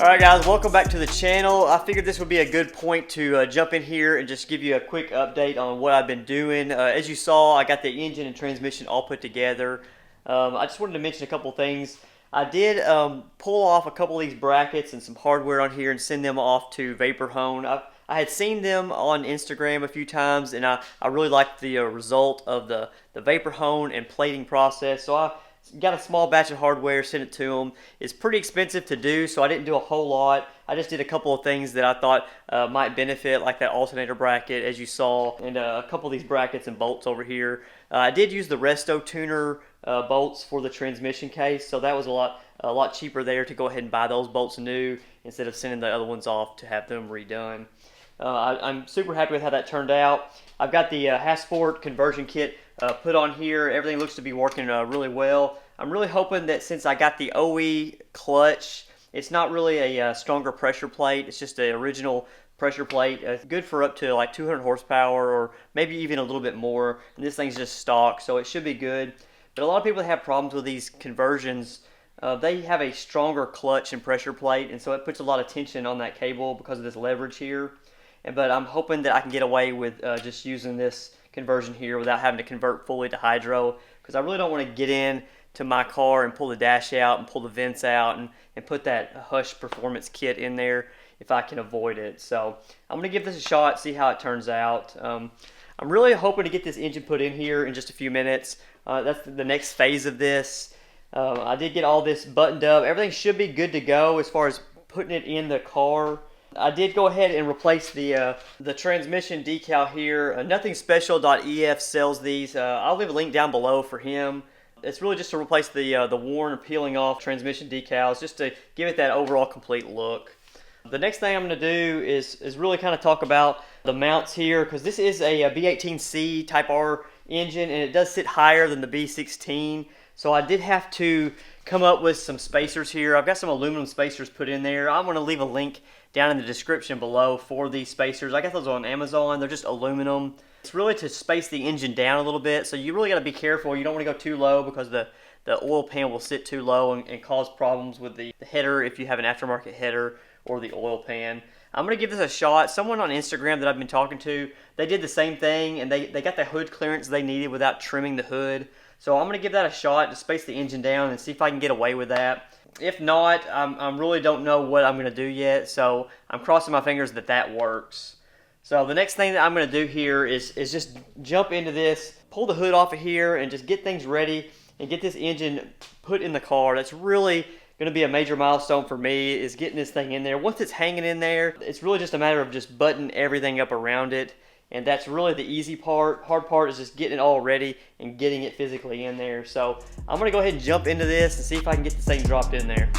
Alright guys, welcome back to the channel. I figured this would be a good point to jump in here and just give you a quick update on what I've been doing. As you saw, I got the engine and transmission all put together. I just wanted to mention a couple things. I did pull off a couple of these brackets and some hardware on here and send them off to Vapor Hone. I had seen them on Instagram a few times, and I really liked the result of the Vapor Hone and plating process. So I got a small batch of hardware, sent it to them. It's pretty expensive to do, so I didn't do a whole lot. I just did a couple of things that I thought might benefit, like that alternator bracket, as you saw, and a couple of these brackets and bolts over here. I did use the Resto Tuner bolts for the transmission case, so that was a lot a lot cheaper there to go ahead and buy those bolts new instead of sending the other ones off to have them redone. I'm super happy with how that turned out. I've got the Hasport conversion kit put on here. Everything looks to be working really well. I'm really hoping that since I got the OE clutch, it's not really a stronger pressure plate. It's just the original pressure plate. It's good for up to like 200 horsepower or maybe even a little bit more. And this thing's just stock, so it should be good. But a lot of people that have problems with these conversions, they have a stronger clutch and pressure plate, and so it puts a lot of tension on that cable because of this leverage here. But I'm hoping that I can get away with just using this conversion here without having to convert fully to hydro, because I really don't want to get in to my car and pull the dash out and pull the vents out and put that Hush Performance kit in there if I can avoid it. So I'm going to give this a shot, see how it turns out. I'm really hoping to get this engine put in here in just a few minutes. That's the next phase of this. I did get all this buttoned up. Everything should be good to go as far as putting it in the car. I did go ahead and replace the transmission decal here. Nothing Special.ef sells these. I'll leave a link down below for him. It's really just to replace the worn or peeling off transmission decals, just to give it that overall complete look. The next thing I'm going to do is really kind of talk about the mounts here, because this is a B18C Type R engine, and it does sit higher than the B16. So I did have to come up with some spacers here. I've got some aluminum spacers put in there. I'm going to leave a link down in the description below for these spacers. I got those on Amazon. They're just aluminum. It's really to space the engine down a little bit, so you really got to be careful. You don't want to go too low because the oil pan will sit too low and cause problems with the header if you have an aftermarket header or the oil pan. I'm going to give this a shot. Someone on Instagram that I've been talking to, they did the same thing, and they got the hood clearance they needed without trimming the hood. So I'm going to give that a shot to space the engine down and see if I can get away with that. If not, I really don't know what I'm going to do yet, so I'm crossing my fingers that that works. So the next thing that I'm going to do here is just jump into this, pull the hood off of here, and just get things ready and get this engine put in the car. That's really going to be a major milestone for me, is getting this thing in there. Once it's hanging in there, it's really just a matter of just buttoning everything up around it. And that's really the easy part. Hard part is just getting it all ready and getting it physically in there. So I'm going to go ahead and jump into this and see if I can get this thing dropped in there.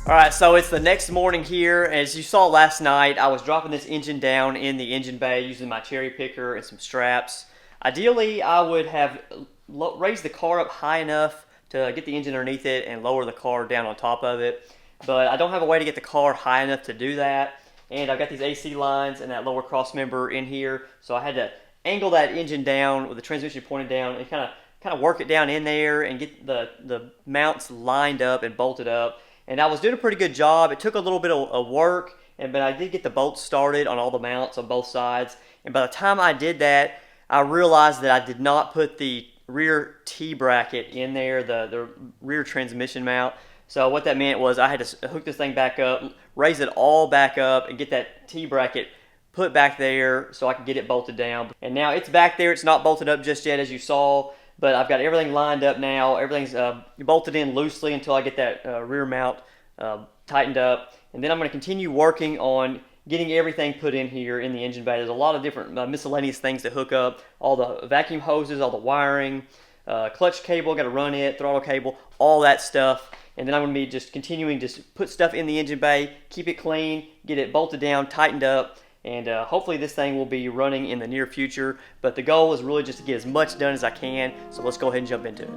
Alright, so it's the next morning here. As you saw last night, I was dropping this engine down in the engine bay using my cherry picker and some straps. Ideally, I would have raised the car up high enough to get the engine underneath it and lower the car down on top of it. But I don't have a way to get the car high enough to do that. And I've got these AC lines and that lower cross member in here. So I had to angle that engine down with the transmission pointed down and kind kind of work it down in there and get the mounts lined up and bolted up. And I was doing a pretty good job. It took a little bit of work, but I did get the bolts started on all the mounts on both sides. And by the time I did that, I realized that I did not put the rear T-bracket in there, the rear transmission mount. So what that meant was I had to hook this thing back up, raise it all back up, and get that T-bracket put back there so I could get it bolted down. And now it's back there. It's not bolted up just yet, as you saw, but I've got everything lined up now. Everything's bolted in loosely until I get that rear mount tightened up. And then I'm going to continue working on getting everything put in here in the engine bay. There's a lot of different miscellaneous things to hook up. All the vacuum hoses, all the wiring, clutch cable, got to run it, throttle cable, all that stuff. And then I'm going to be just continuing to put stuff in the engine bay, keep it clean, get it bolted down, tightened up, and hopefully this thing will be running in the near future. But the goal is really just to get as much done as I can, so let's go ahead and jump into it.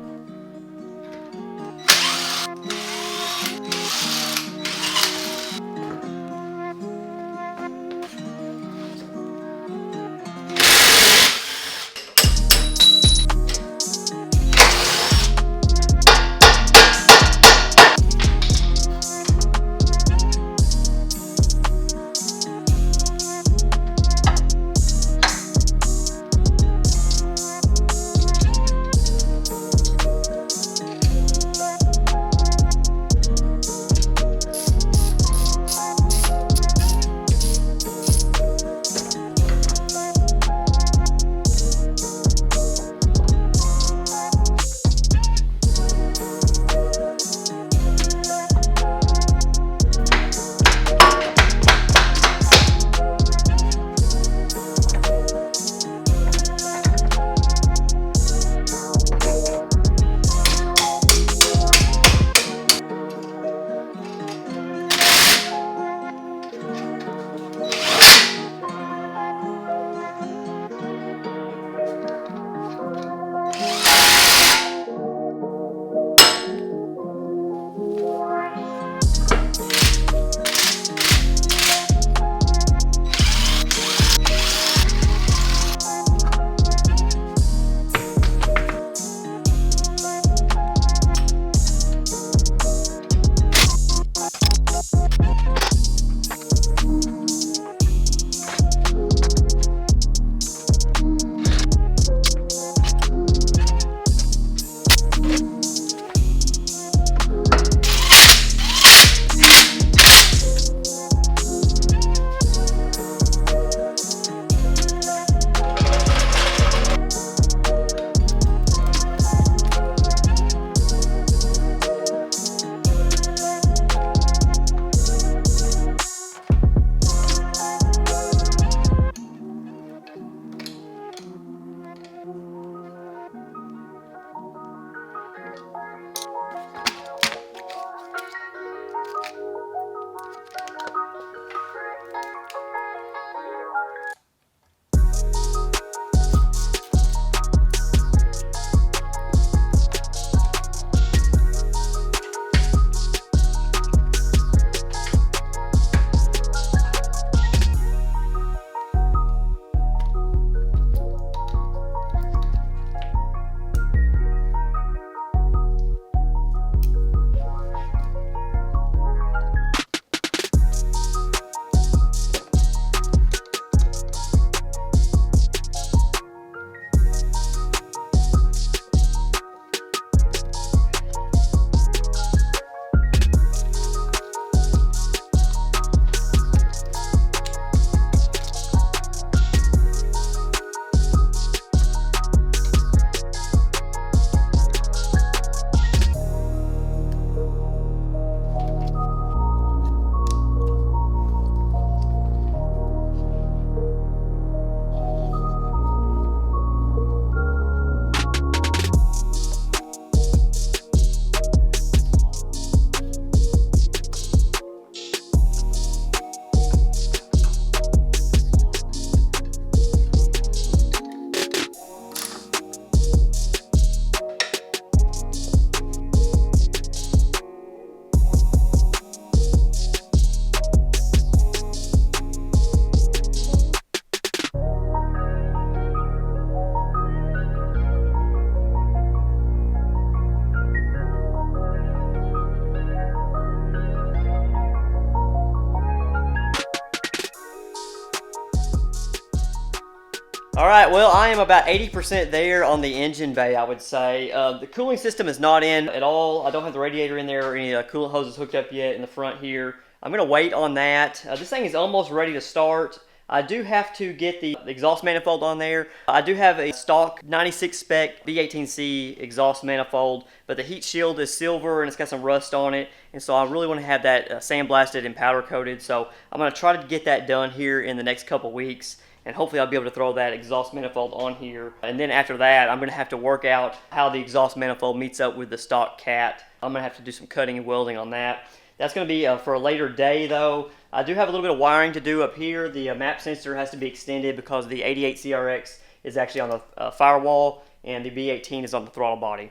All right, well, I am about 80% there on the engine bay, I would say. The cooling system is not in at all. I don't have the radiator in there or any coolant hoses hooked up yet in the front here. I'm going to wait on that. This thing is almost ready to start. I do have to get the exhaust manifold on there. I do have a stock 96 spec B18C exhaust manifold, but the heat shield is silver and it's got some rust on it, and so I really want to have that sandblasted and powder coated. So I'm going to try to get that done here in the next couple weeks, and hopefully I'll be able to throw that exhaust manifold on here. And then after that, I'm going to have to work out how the exhaust manifold meets up with the stock cat. I'm going to have to do some cutting and welding on that. That's going to be for a later day though. I do have a little bit of wiring to do up here. The map sensor has to be extended because the 88 CRX is actually on the firewall and the B18 is on the throttle body.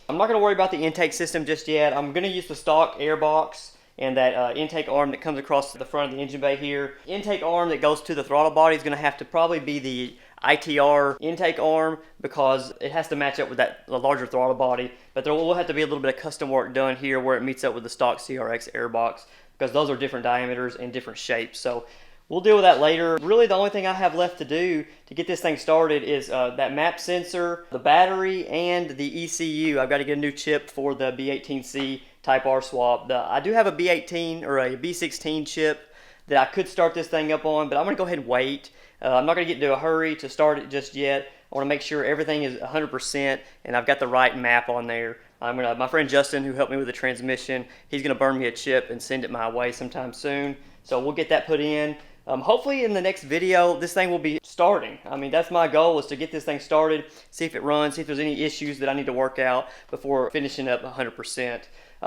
I'm not going to worry about the intake system just yet. I'm going to use the stock air box and that intake arm that comes across the front of the engine bay here. Intake arm that goes to the throttle body is going to have to probably be the ITR intake arm because it has to match up with the larger throttle body, but there will have to be a little bit of custom work done here where it meets up with the stock CRX air box because those are different diameters and different shapes. So we'll deal with that later. Really the only thing I have left to do to get this thing started is that map sensor, the battery, and the ECU. I've got to get a new chip for the B18C Type R swap. I do have a B18 or a B16 chip that I could start this thing up on, but I'm going to go ahead and wait. I'm not going to get into a hurry to start it just yet. I want to make sure everything is 100% and I've got the right map on there. My friend Justin, who helped me with the transmission, he's going to burn me a chip and send it my way sometime soon. So we'll get that put in. Hopefully in the next video, this thing will be starting. I mean, that's my goal, is to get this thing started, see if it runs, see if there's any issues that I need to work out before finishing up 100%.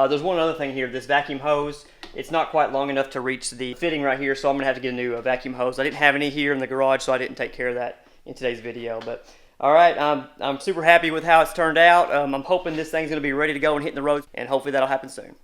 There's one other thing here, this vacuum hose. It's not quite long enough to reach the fitting right here, so I'm gonna have to get a new vacuum hose. I didn't have any here in the garage, so I didn't take care of that in today's video. But all right, I'm super happy with how it's turned out. I'm hoping this thing's gonna be ready to go and hitting the road, and hopefully that'll happen soon.